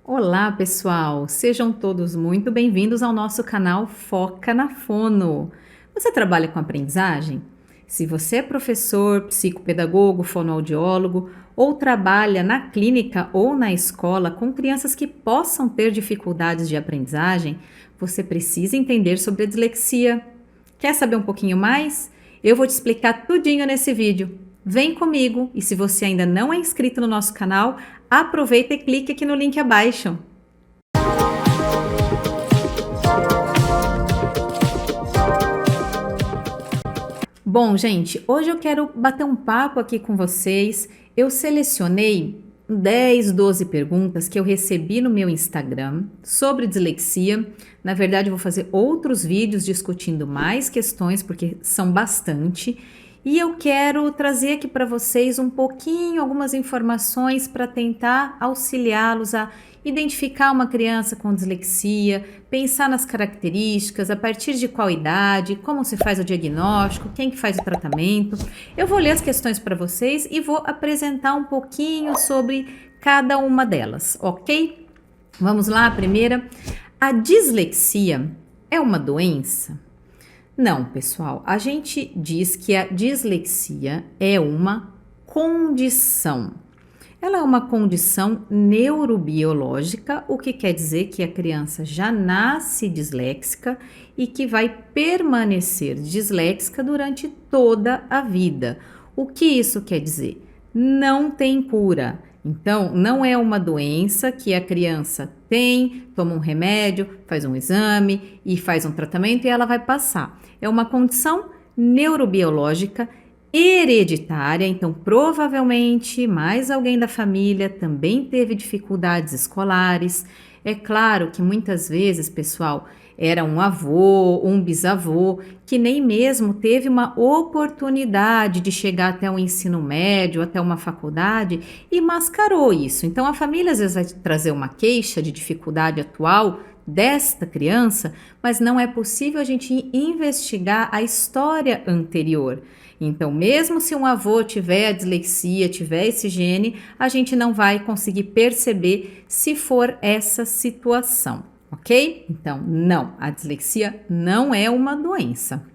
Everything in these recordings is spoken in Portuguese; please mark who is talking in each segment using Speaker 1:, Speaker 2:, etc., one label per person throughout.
Speaker 1: Olá, pessoal! Sejam todos muito bem-vindos ao nosso canal Foca na Fono. Você trabalha com aprendizagem? Se você é professor, psicopedagogo, fonoaudiólogo ou trabalha na clínica ou na escola com crianças que possam ter dificuldades de aprendizagem, você precisa entender sobre a dislexia. Quer saber um pouquinho mais? Eu vou te explicar tudinho nesse vídeo. Vem comigo e se você ainda não é inscrito no nosso canal, aproveita e clique aqui no link abaixo. Bom, gente, hoje eu quero bater um papo aqui com vocês. Eu selecionei 10, 12 perguntas que eu recebi no meu Instagram sobre dislexia. Na verdade, eu vou fazer outros vídeos discutindo mais questões, porque são bastante. E eu quero trazer aqui para vocês um pouquinho, algumas informações para tentar auxiliá-los a identificar uma criança com dislexia, pensar nas características, a partir de qual idade, como se faz o diagnóstico, quem que faz o tratamento. Eu vou ler as questões para vocês e vou apresentar um pouquinho sobre cada uma delas, ok? Vamos lá, a primeira. A dislexia é uma doença? Não, pessoal, a gente diz que a dislexia é uma condição. Ela é uma condição neurobiológica, o que quer dizer que a criança já nasce disléxica e que vai permanecer disléxica durante toda a vida. O que isso quer dizer? Não tem cura. Então, não é uma doença que a criança tem, toma um remédio, faz um exame e faz um tratamento e ela vai passar. É uma condição neurobiológica hereditária, então provavelmente mais alguém da família também teve dificuldades escolares. É claro que muitas vezes, pessoal, era um avô, um bisavô, que nem mesmo teve uma oportunidade de chegar até o ensino médio, até uma faculdade e mascarou isso. Então a família às vezes vai trazer uma queixa de dificuldade atual desta criança, mas não é possível a gente investigar a história anterior. Então, mesmo se um avô tiver a dislexia, tiver esse gene, a gente não vai conseguir perceber se for essa situação, ok? Então, não, a dislexia não é uma doença.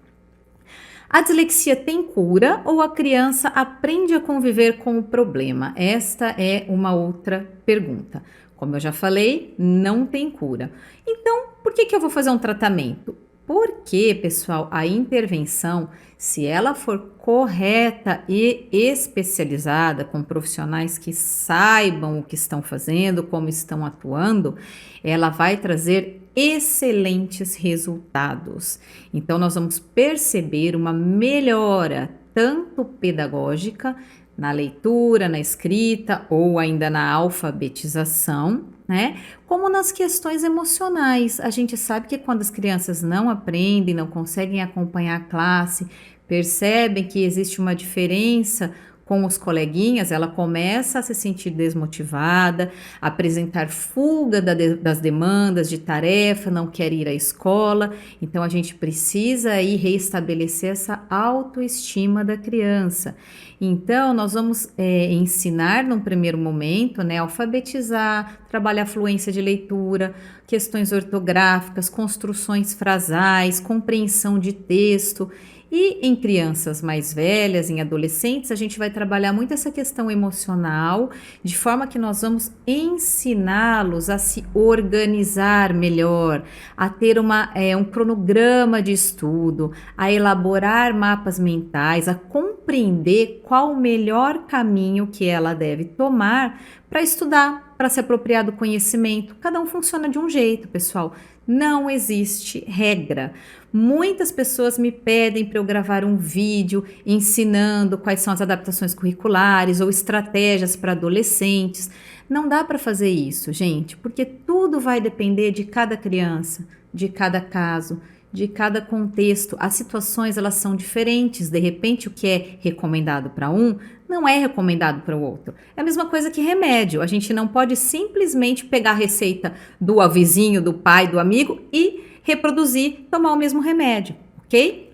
Speaker 1: A dislexia tem cura ou a criança aprende a conviver com o problema? Esta é uma outra pergunta. Como eu já falei, não tem cura. Então, por que eu vou fazer um tratamento? Porque, pessoal, a intervenção, se ela for correta e especializada, com profissionais que saibam o que estão fazendo, como estão atuando, ela vai trazer excelentes resultados. Então, nós vamos perceber uma melhora tanto pedagógica, na leitura, na escrita ou ainda na alfabetização, né? Como nas questões emocionais. A gente sabe que quando as crianças não aprendem, não conseguem acompanhar a classe, percebem que existe uma diferença com os coleguinhas, ela começa a se sentir desmotivada, apresentar fuga das demandas de tarefa, não quer ir à escola. Então a gente precisa aí reestabelecer essa autoestima da criança. Então nós vamos ensinar num primeiro momento, né, alfabetizar, trabalhar fluência de leitura, questões ortográficas, construções frasais, compreensão de texto. E em crianças mais velhas, em adolescentes, a gente vai trabalhar muito essa questão emocional, de forma que nós vamos ensiná-los a se organizar melhor, a ter um cronograma de estudo, a elaborar mapas mentais, a compreender qual o melhor caminho que ela deve tomar para estudar, para se apropriar do conhecimento. Cada um funciona de um jeito, pessoal. Não existe regra. Muitas pessoas me pedem para eu gravar um vídeo ensinando quais são as adaptações curriculares ou estratégias para adolescentes. Não dá para fazer isso, gente, porque tudo vai depender de cada criança, de cada caso, de cada contexto. As situações elas são diferentes. De repente, o que é recomendado para um não é recomendado para o outro. É a mesma coisa que remédio. A gente não pode simplesmente pegar a receita do vizinho, do pai, do amigo e reproduzir, tomar o mesmo remédio, ok?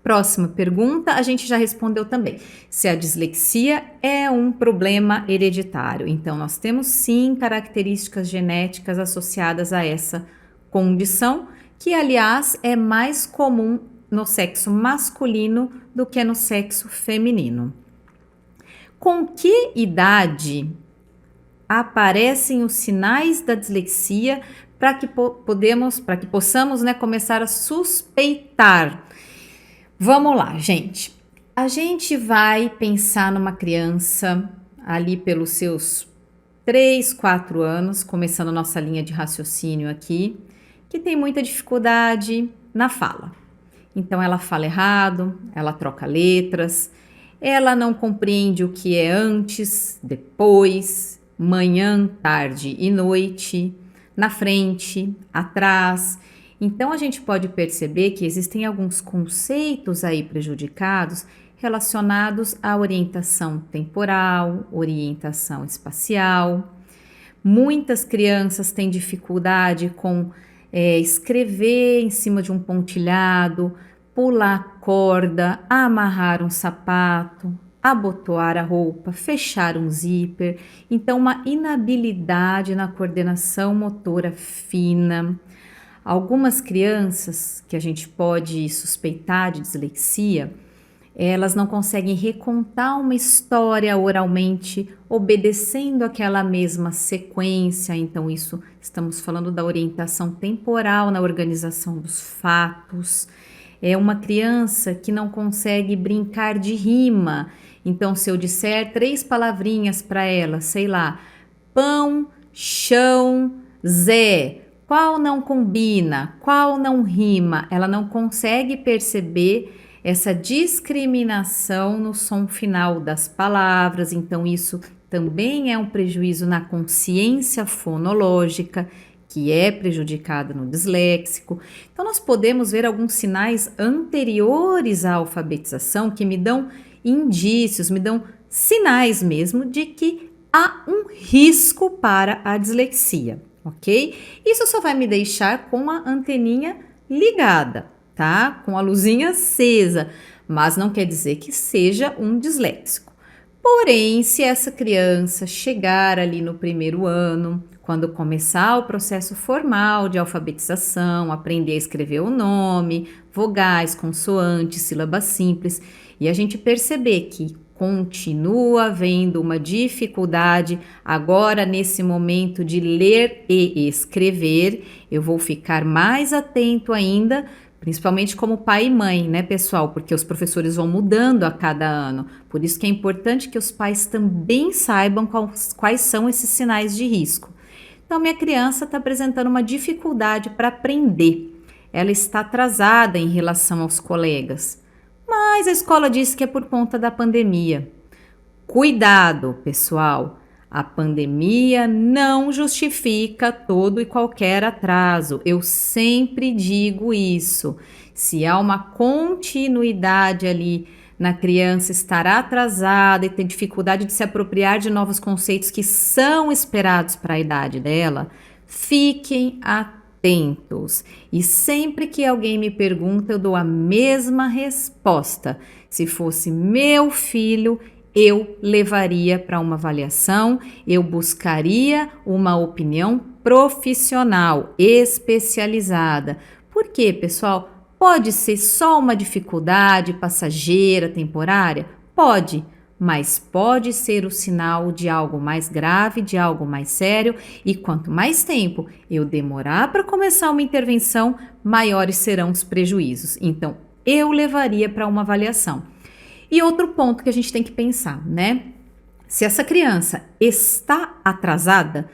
Speaker 1: Próxima pergunta, a gente já respondeu também. Se a dislexia é um problema hereditário. Então, nós temos sim características genéticas associadas a essa condição, que, aliás, é mais comum no sexo masculino do que no sexo feminino. Com que idade aparecem os sinais da dislexia para que possamos, né, começar a suspeitar? Vamos lá, gente. A gente vai pensar numa criança ali pelos seus 3, 4 anos, começando nossa linha de raciocínio aqui, que tem muita dificuldade na fala. Então, ela fala errado, ela troca letras, ela não compreende o que é antes, depois, manhã, tarde e noite, na frente, atrás. Então, a gente pode perceber que existem alguns conceitos aí prejudicados relacionados à orientação temporal, orientação espacial. Muitas crianças têm dificuldade com escrever em cima de um pontilhado, pular corda, amarrar um sapato, abotoar a roupa, fechar um zíper. Então, uma inabilidade na coordenação motora fina. Algumas crianças que a gente pode suspeitar de dislexia, elas não conseguem recontar uma história oralmente, obedecendo aquela mesma sequência. Então, isso estamos falando da orientação temporal na organização dos fatos. É uma criança que não consegue brincar de rima. Então, se eu disser 3 palavrinhas para ela, sei lá, pão, chão, Zé, qual não combina, qual não rima? Ela não consegue perceber essa discriminação no som final das palavras. Então, isso também é um prejuízo na consciência fonológica, que é prejudicada no disléxico. Então, nós podemos ver alguns sinais anteriores à alfabetização que me dão indícios, me dão sinais mesmo de que há um risco para a dislexia, ok? Isso só vai me deixar com a anteninha ligada, tá? Com a luzinha acesa, mas não quer dizer que seja um disléxico. Porém, se essa criança chegar ali no primeiro ano, quando começar o processo formal de alfabetização, aprender a escrever o nome, vogais, consoantes, sílabas simples, e a gente perceber que continua havendo uma dificuldade agora nesse momento de ler e escrever, eu vou ficar mais atento ainda, principalmente como pai e mãe, né, pessoal? Porque os professores vão mudando a cada ano. Por isso que é importante que os pais também saibam quais são esses sinais de risco. Então, minha criança está apresentando uma dificuldade para aprender. Ela está atrasada em relação aos colegas. Mas a escola disse que é por conta da pandemia. Cuidado, pessoal! A pandemia não justifica todo e qualquer atraso. Eu sempre digo isso. Se há uma continuidade ali na criança estar atrasada e ter dificuldade de se apropriar de novos conceitos que são esperados para a idade dela, fiquem atentos. E sempre que alguém me pergunta, eu dou a mesma resposta. Se fosse meu filho, eu levaria para uma avaliação, eu buscaria uma opinião profissional, especializada. Por quê, pessoal? Pode ser só uma dificuldade passageira, temporária? Pode, mas pode ser o sinal de algo mais grave, de algo mais sério, e quanto mais tempo eu demorar para começar uma intervenção, maiores serão os prejuízos. Então, eu levaria para uma avaliação. E outro ponto que a gente tem que pensar, né? Se essa criança está atrasada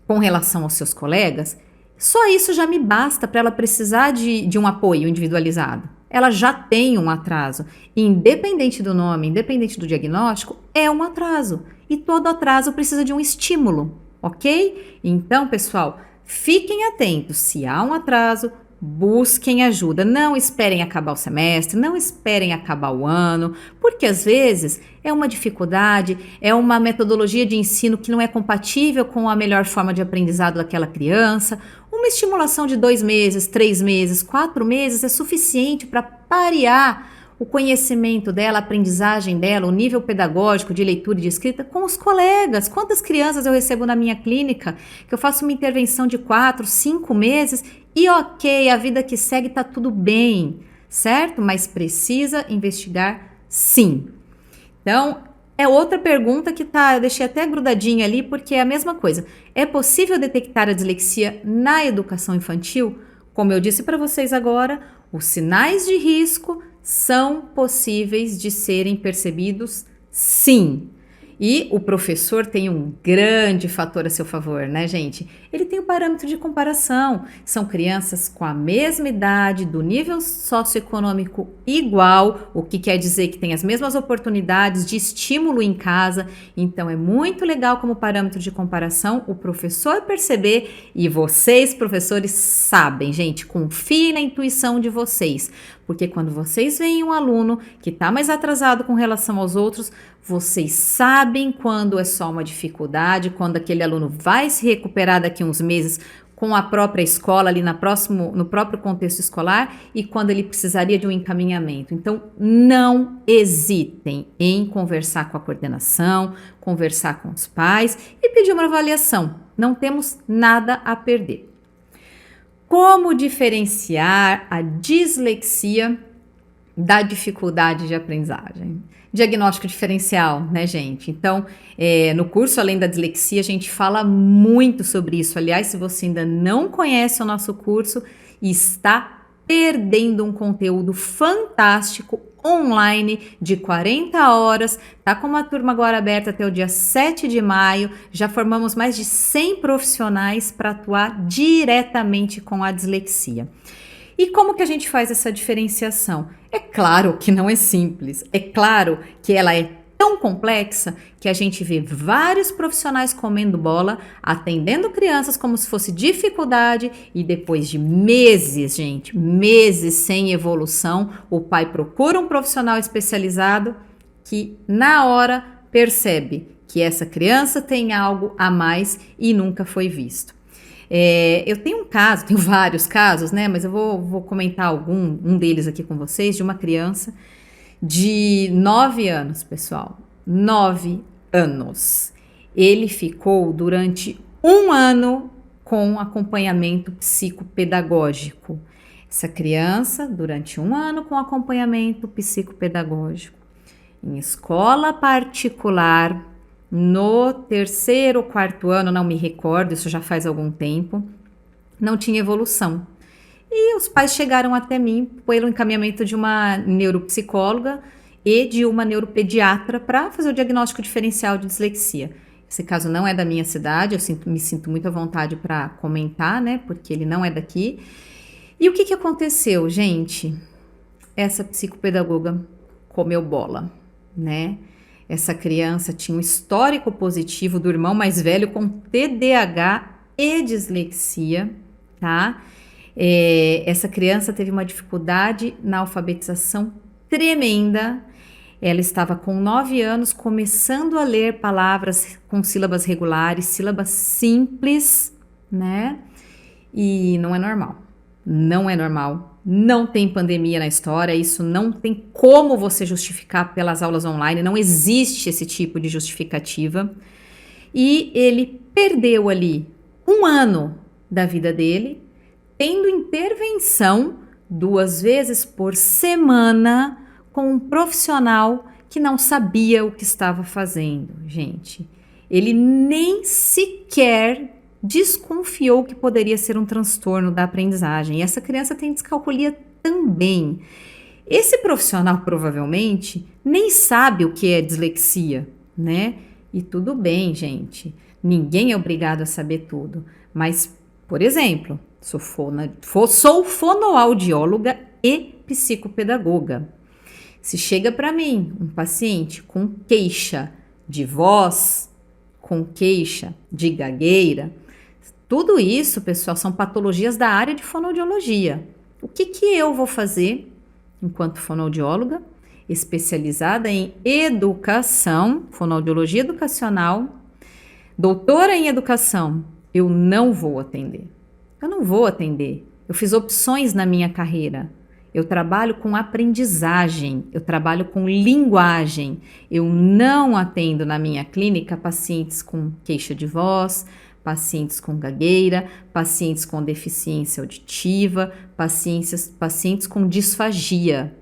Speaker 1: com relação aos seus colegas, só isso já me basta para ela precisar de um apoio individualizado. Ela já tem um atraso. Independente do nome, independente do diagnóstico, é um atraso. E todo atraso precisa de um estímulo, ok? Então, pessoal, fiquem atentos. Se há um atraso, busquem ajuda. Não esperem acabar o semestre, não esperem acabar o ano, porque às vezes é uma dificuldade, é uma metodologia de ensino que não é compatível com a melhor forma de aprendizado daquela criança. Uma estimulação de 2 meses, 3 meses, 4 meses é suficiente para parear o conhecimento dela, a aprendizagem dela, o nível pedagógico de leitura e de escrita com os colegas. Quantas crianças eu recebo na minha clínica que eu faço uma intervenção de 4, 5 meses e ok, a vida que segue tá tudo bem, certo? Mas precisa investigar sim. Então, é outra pergunta que eu deixei até grudadinha ali, porque é a mesma coisa. É possível detectar a dislexia na educação infantil? Como eu disse para vocês agora, os sinais de risco são possíveis de serem percebidos, sim. E o professor tem um grande fator a seu favor, né, gente? Ele tem o parâmetro de comparação. São crianças com a mesma idade, do nível socioeconômico igual, o que quer dizer que tem as mesmas oportunidades de estímulo em casa. Então, é muito legal como parâmetro de comparação o professor perceber, e vocês, professores, sabem, gente, confiem na intuição de vocês. Porque quando vocês veem um aluno que está mais atrasado com relação aos outros, vocês sabem quando é só uma dificuldade, quando aquele aluno vai se recuperar daqui a uns meses com a própria escola, ali no próprio contexto escolar, e quando ele precisaria de um encaminhamento. Então, não hesitem em conversar com a coordenação, conversar com os pais e pedir uma avaliação. Não temos nada a perder. Como diferenciar a dislexia da dificuldade de aprendizagem? Diagnóstico diferencial, né, gente? Então, no curso Além da Dislexia, a gente fala muito sobre isso. Aliás, se você ainda não conhece o nosso curso, está perdendo um conteúdo fantástico online de 40 horas, tá com uma turma agora aberta até o dia 7 de maio, já formamos mais de 100 profissionais para atuar diretamente com a dislexia. E como que a gente faz essa diferenciação? É claro que não é simples, é claro que ela é tão complexa que a gente vê vários profissionais comendo bola, atendendo crianças como se fosse dificuldade e depois de meses, gente, meses sem evolução, o pai procura um profissional especializado que na hora percebe que essa criança tem algo a mais e nunca foi visto. Eu tenho tenho vários casos, né? Mas eu vou comentar um deles aqui com vocês, de uma criança de 9 anos, pessoal. 9 anos. Ele ficou durante 1 ano com acompanhamento psicopedagógico. Essa criança, durante 1 ano com acompanhamento psicopedagógico, em escola particular, no 3º ou 4º ano, não me recordo, isso já faz algum tempo, não tinha evolução. E os pais chegaram até mim pelo encaminhamento de uma neuropsicóloga e de uma neuropediatra para fazer o diagnóstico diferencial de dislexia. Esse caso não é da minha cidade, me sinto muito à vontade para comentar, né, porque ele não é daqui. E o que aconteceu, gente? Essa psicopedagoga comeu bola, né? Essa criança tinha um histórico positivo do irmão mais velho com TDAH e dislexia, tá? Essa criança teve uma dificuldade na alfabetização tremenda. Ela estava com 9 anos, começando a ler palavras com sílabas regulares, sílabas simples, né? E não é normal. Não é normal. Não tem pandemia na história, isso não tem como você justificar pelas aulas online, não existe esse tipo de justificativa. E ele perdeu ali 1 ano da vida dele, tendo intervenção 2 vezes por semana com um profissional que não sabia o que estava fazendo, gente. Ele nem sequer desconfiou que poderia ser um transtorno da aprendizagem. E essa criança tem descalculia também. Esse profissional provavelmente nem sabe o que é dislexia, né? E tudo bem, gente. Ninguém é obrigado a saber tudo. Mas, por exemplo, sou fonoaudióloga e psicopedagoga. Se chega para mim um paciente com queixa de voz, com queixa de gagueira, tudo isso, pessoal, são patologias da área de fonoaudiologia. O que eu vou fazer enquanto fonoaudióloga, especializada em educação, fonoaudiologia educacional, doutora em educação? Eu não vou atender. Eu não vou atender. Eu fiz opções na minha carreira. Eu trabalho com aprendizagem, eu trabalho com linguagem. Eu não atendo na minha clínica pacientes com queixa de voz, pacientes com gagueira, pacientes com deficiência auditiva, pacientes com disfagia.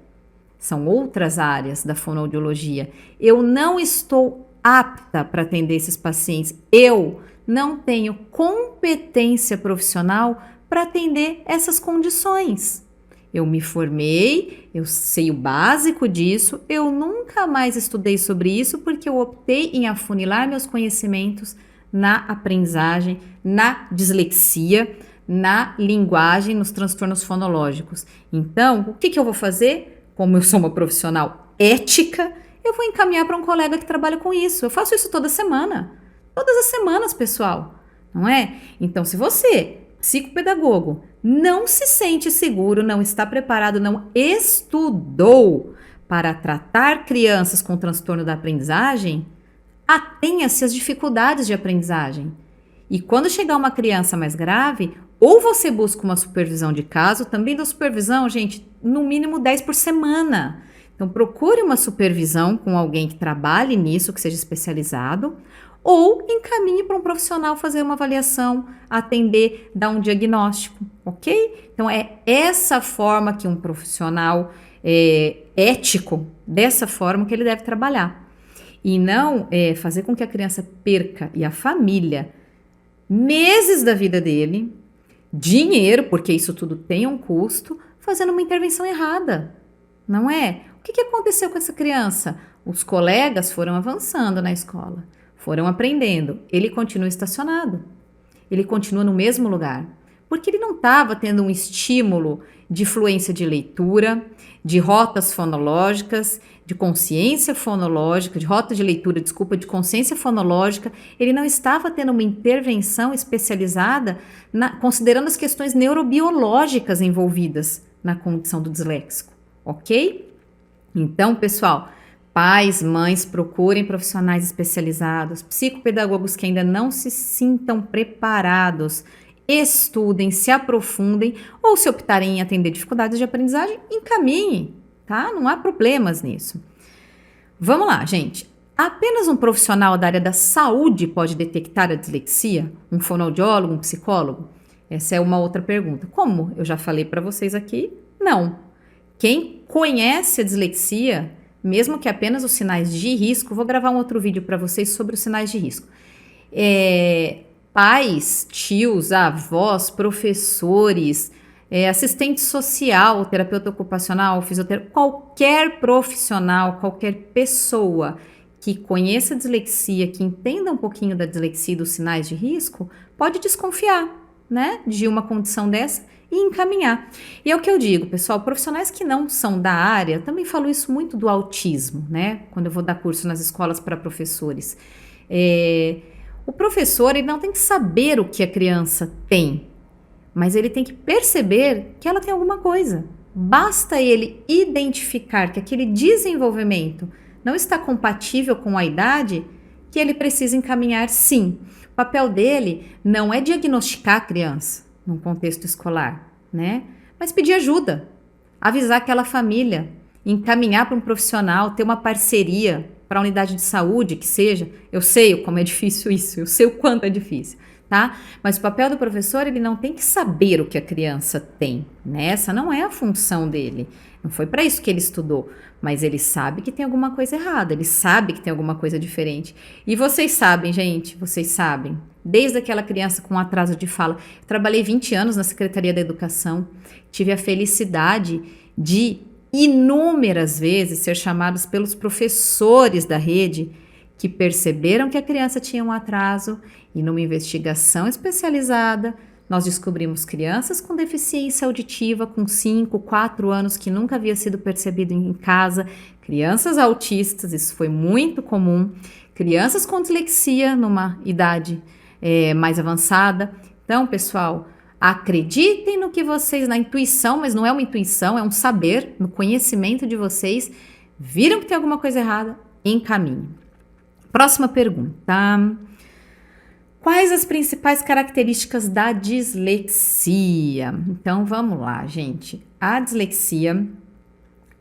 Speaker 1: São outras áreas da fonoaudiologia. Eu não estou apta para atender esses pacientes. Eu não tenho competência profissional para atender essas condições. Eu me formei, eu sei o básico disso, eu nunca mais estudei sobre isso porque eu optei em afunilar meus conhecimentos na aprendizagem, na dislexia, na linguagem, nos transtornos fonológicos. Então, o que eu vou fazer? Como eu sou uma profissional ética, eu vou encaminhar para um colega que trabalha com isso. Eu faço isso toda semana. Todas as semanas, pessoal. Não é? Então, se você, psicopedagogo, não se sente seguro, não está preparado, não estudou para tratar crianças com transtorno da aprendizagem, atenha-se às dificuldades de aprendizagem. E quando chegar uma criança mais grave, ou você busca uma supervisão de caso, também da supervisão, gente, no mínimo 10 por semana. Então, procure uma supervisão com alguém que trabalhe nisso, que seja especializado, ou encaminhe para um profissional fazer uma avaliação, atender, dar um diagnóstico, ok? Então, é essa forma que um profissional ético, dessa forma que ele deve trabalhar. E não fazer com que a criança perca, e a família, meses da vida dele, dinheiro, porque isso tudo tem um custo, fazendo uma intervenção errada, não é? O que aconteceu com essa criança? Os colegas foram avançando na escola, foram aprendendo, ele continua estacionado, ele continua no mesmo lugar, porque ele não estava tendo um estímulo de fluência de leitura, de rotas fonológicas, de consciência fonológica, de rota de leitura, desculpa, de consciência fonológica, ele não estava tendo uma intervenção especializada considerando as questões neurobiológicas envolvidas na condição do disléxico, ok? Então, pessoal, pais, mães, procurem profissionais especializados, psicopedagogos que ainda não se sintam preparados, estudem, se aprofundem, ou se optarem em atender dificuldades de aprendizagem, encaminhem, tá? Não há problemas nisso. Vamos lá, gente. Apenas um profissional da área da saúde pode detectar a dislexia? Um fonoaudiólogo, um psicólogo? Essa é uma outra pergunta. Como eu já falei para vocês aqui, não. Quem conhece a dislexia, mesmo que apenas os sinais de risco, vou gravar um outro vídeo para vocês sobre os sinais de risco. Pais, tios, avós, professores, assistente social, terapeuta ocupacional, fisioterapeuta, qualquer profissional, qualquer pessoa que conheça a dislexia, que entenda um pouquinho da dislexia e dos sinais de risco, pode desconfiar, né, de uma condição dessa e encaminhar. E é o que eu digo, pessoal, profissionais que não são da área, também falo isso muito do autismo, né, quando eu vou dar curso nas escolas para professores. O professor, ele não tem que saber o que a criança tem, mas ele tem que perceber que ela tem alguma coisa. Basta ele identificar que aquele desenvolvimento não está compatível com a idade, que ele precisa encaminhar sim. O papel dele não é diagnosticar a criança num contexto escolar, né? Mas pedir ajuda, avisar aquela família, encaminhar para um profissional, ter uma parceria para a unidade de saúde, que seja. Eu sei como é difícil isso, eu sei o quanto é difícil, tá? Mas o papel do professor, ele não tem que saber o que a criança tem, né? Essa não é a função dele. Não foi para isso que ele estudou, mas ele sabe que tem alguma coisa errada, ele sabe que tem alguma coisa diferente. E vocês sabem, gente, vocês sabem, desde aquela criança com atraso de fala, eu trabalhei 20 anos na Secretaria da Educação, tive a felicidade de inúmeras vezes ser chamados pelos professores da rede que perceberam que a criança tinha um atraso e numa investigação especializada nós descobrimos crianças com deficiência auditiva com 5, 4 anos que nunca havia sido percebido em casa, crianças autistas, isso foi muito comum, crianças com dislexia numa idade mais avançada. Então, pessoal, acreditem no que vocês, na intuição, mas não é uma intuição, é um saber, no conhecimento de vocês, viram que tem alguma coisa errada, encaminhem. Próxima pergunta. Quais as principais características da dislexia? Então vamos lá, gente. A dislexia,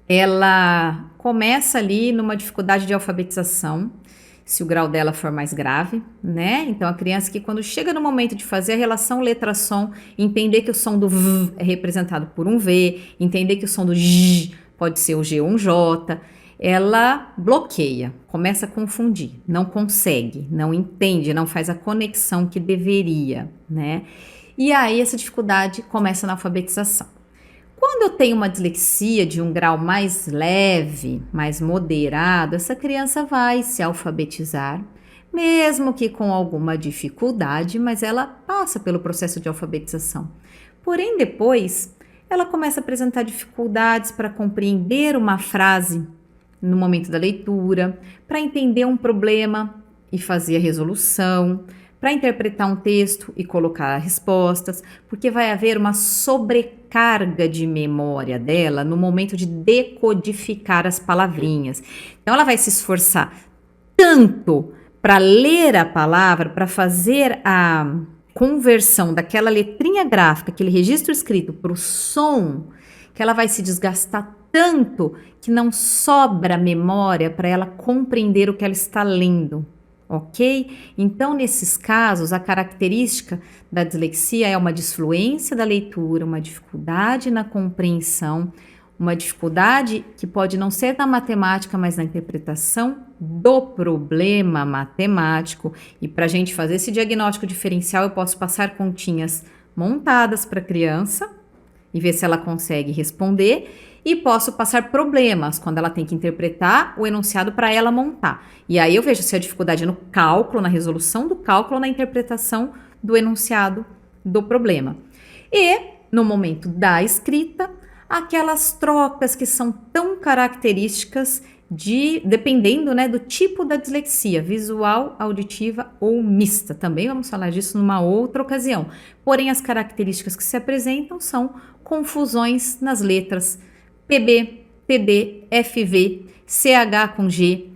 Speaker 1: ela começa ali numa dificuldade de alfabetização, se o grau dela for mais grave, né? Então a criança que quando chega no momento de fazer a relação letra-som, entender que o som do V é representado por um V, entender que o som do J pode ser o G ou um J, ela bloqueia, começa a confundir, não consegue, não entende, não faz a conexão que deveria, né? E aí essa dificuldade começa na alfabetização. Quando eu tenho uma dislexia de um grau mais leve, mais moderado, essa criança vai se alfabetizar, mesmo que com alguma dificuldade, mas ela passa pelo processo de alfabetização. Porém, depois, ela começa a apresentar dificuldades para compreender uma frase no momento da leitura, para entender um problema e fazer a resolução, para interpretar um texto e colocar respostas, porque vai haver uma sobrecarga de memória dela no momento de decodificar as palavrinhas. Então ela vai se esforçar tanto para ler a palavra, para fazer a conversão daquela letrinha gráfica, aquele registro escrito para o som, que ela vai se desgastar tanto que não sobra memória para ela compreender o que ela está lendo, ok? Então, nesses casos, a característica da dislexia é uma disfluência da leitura, uma dificuldade na compreensão, uma dificuldade que pode não ser na matemática, mas na interpretação do problema matemático. E para a gente fazer esse diagnóstico diferencial, eu posso passar continhas montadas para a criança e ver se ela consegue responder. E posso passar problemas quando ela tem que interpretar o enunciado para ela montar. E aí eu vejo se a dificuldade é no cálculo, na resolução do cálculo ou na interpretação do enunciado do problema. E no momento da escrita, aquelas trocas que são tão características dependendo, né, do tipo da dislexia, visual, auditiva ou mista. Também vamos falar disso numa outra ocasião. Porém, as características que se apresentam são confusões nas letras PB, TD, FV, CH com G,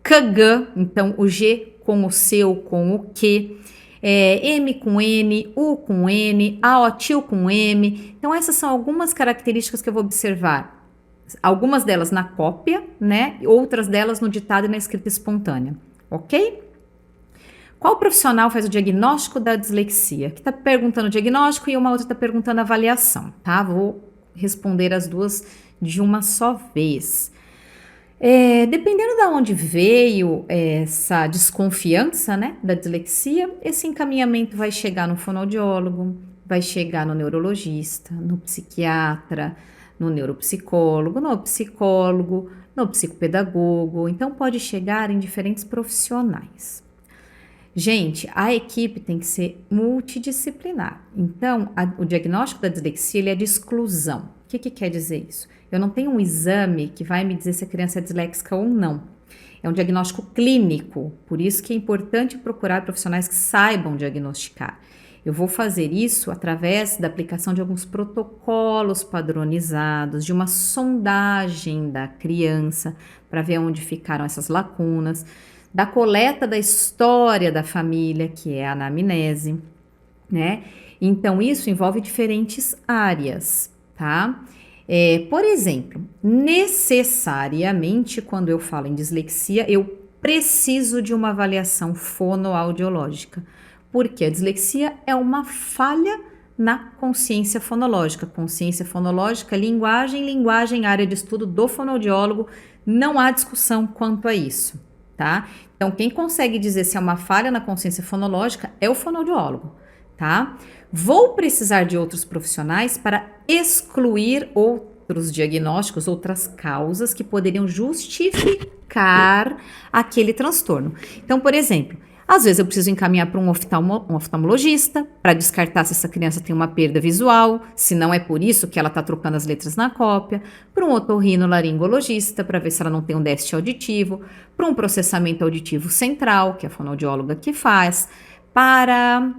Speaker 1: KG, então o G com o C ou com o Q, M com N, U com N, AOTIL com M. Então essas são algumas características que eu vou observar. Algumas delas na cópia, né? Outras delas no ditado e na escrita espontânea, ok? Qual profissional faz o diagnóstico da dislexia? Que está perguntando o diagnóstico e uma outra está perguntando a avaliação, tá? Vou responder as duas de uma só vez. Dependendo de onde veio essa desconfiança, né, da dislexia, esse encaminhamento vai chegar no fonoaudiólogo, vai chegar no neurologista, no psiquiatra, no neuropsicólogo, no psicólogo, no psicopedagogo. Então pode chegar em diferentes profissionais. Gente, a equipe tem que ser multidisciplinar. Então, o diagnóstico da dislexia ele é de exclusão. O que quer dizer isso? Eu não tenho um exame que vai me dizer se a criança é disléxica ou não. É um diagnóstico clínico, por isso que é importante procurar profissionais que saibam diagnosticar. Eu vou fazer isso através da aplicação de alguns protocolos padronizados, de uma sondagem da criança, para ver onde ficaram essas lacunas, da coleta da história da família, que é a anamnese, né? Então, isso envolve diferentes áreas, tá? Por exemplo, necessariamente, quando eu falo em dislexia, eu preciso de uma avaliação fonoaudiológica, porque a dislexia é uma falha na consciência fonológica. Consciência fonológica, linguagem, área de estudo do fonoaudiólogo, não há discussão quanto a isso, tá? Então, quem consegue dizer se é uma falha na consciência fonológica é o fonoaudiólogo, tá? Vou precisar de outros profissionais para excluir outros diagnósticos, outras causas que poderiam justificar aquele transtorno. Então, por exemplo, às vezes eu preciso encaminhar para um oftalmologista para descartar se essa criança tem uma perda visual, se não é por isso que ela está trocando as letras na cópia, para um otorrinolaringologista para ver se ela não tem um déficit auditivo, para um processamento auditivo central, que é a fonoaudióloga que faz, para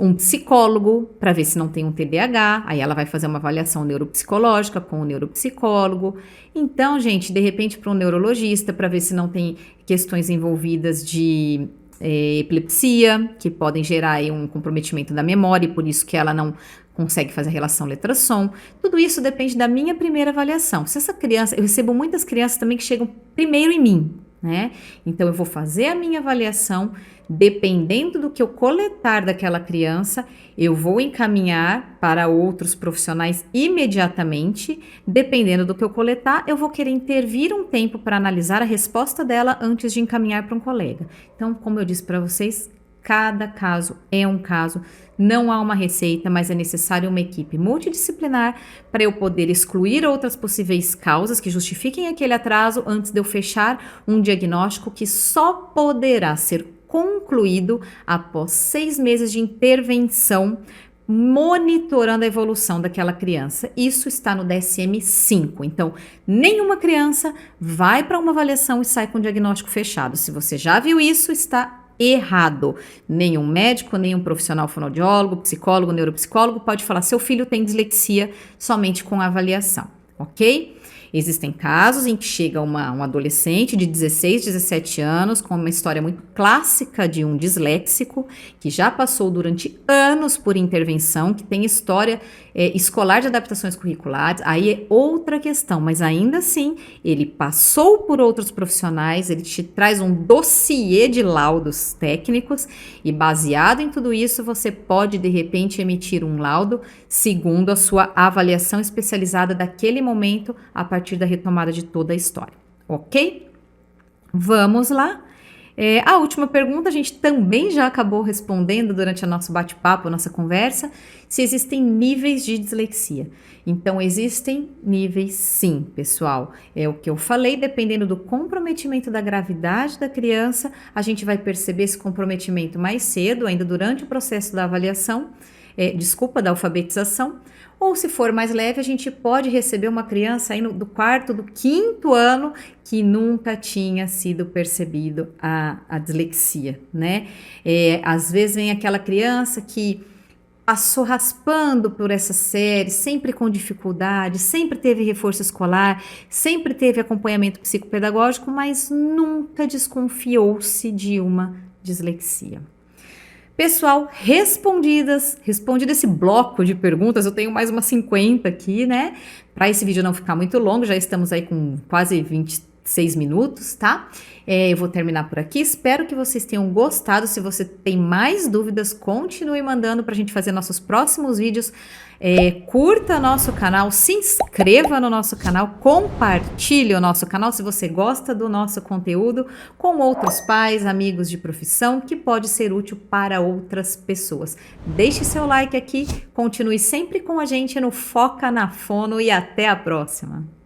Speaker 1: um psicólogo para ver se não tem um TDAH, aí ela vai fazer uma avaliação neuropsicológica com o neuropsicólogo. Então, gente, de repente para um neurologista para ver se não tem questões envolvidas de epilepsia, que podem gerar aí um comprometimento da memória e por isso que ela não consegue fazer a relação letra-som. Tudo isso depende da minha primeira avaliação. Se essa criança, eu recebo muitas crianças também que chegam primeiro em mim, né? Então eu vou fazer a minha avaliação, dependendo do que eu coletar daquela criança, eu vou encaminhar para outros profissionais imediatamente. Dependendo do que eu coletar, eu vou querer intervir um tempo para analisar a resposta dela antes de encaminhar para um colega. Então, como eu disse para vocês, cada caso é um caso, não há uma receita, mas é necessário uma equipe multidisciplinar para eu poder excluir outras possíveis causas que justifiquem aquele atraso antes de eu fechar um diagnóstico que só poderá ser concluído após 6 meses de intervenção, monitorando a evolução daquela criança. Isso está no DSM-5. Então, nenhuma criança vai para uma avaliação e sai com o diagnóstico fechado. Se você já viu isso, está errado. Nenhum médico, nenhum profissional fonoaudiólogo, psicólogo, neuropsicólogo pode falar seu filho tem dislexia somente com avaliação, ok? Existem casos em que chega um adolescente de 16, 17 anos com uma história muito clássica de um disléxico que já passou durante anos por intervenção, que tem história escolar de adaptações curriculares, aí é outra questão, mas ainda assim ele passou por outros profissionais, ele te traz um dossiê de laudos técnicos e baseado em tudo isso você pode de repente emitir um laudo segundo a sua avaliação especializada daquele momento a partir da retomada de toda a história, ok? Vamos lá. A última pergunta a gente também já acabou respondendo durante o nosso bate-papo, nossa conversa, se existem níveis de dislexia. Então, existem níveis sim, pessoal. É o que eu falei, dependendo do comprometimento da gravidade da criança, a gente vai perceber esse comprometimento mais cedo, ainda durante o processo da avaliação, da alfabetização, ou se for mais leve, a gente pode receber uma criança aí do 4º, do 5º ano que nunca tinha sido percebido a dislexia, né? Às vezes vem aquela criança que passou raspando por essa série, sempre com dificuldade, sempre teve reforço escolar, sempre teve acompanhamento psicopedagógico, mas nunca desconfiou-se de uma dislexia. Pessoal, respondido esse bloco de perguntas, eu tenho mais umas 50 aqui, né? Para esse vídeo não ficar muito longo, já estamos aí com quase 26 minutos, tá? Eu vou terminar por aqui, espero que vocês tenham gostado. Se você tem mais dúvidas, continue mandando para a gente fazer nossos próximos vídeos. Curta nosso canal, se inscreva no nosso canal, compartilhe o nosso canal se você gosta do nosso conteúdo com outros pais, amigos de profissão, que pode ser útil para outras pessoas. Deixe seu like aqui, continue sempre com a gente no Foca na Fono e até a próxima!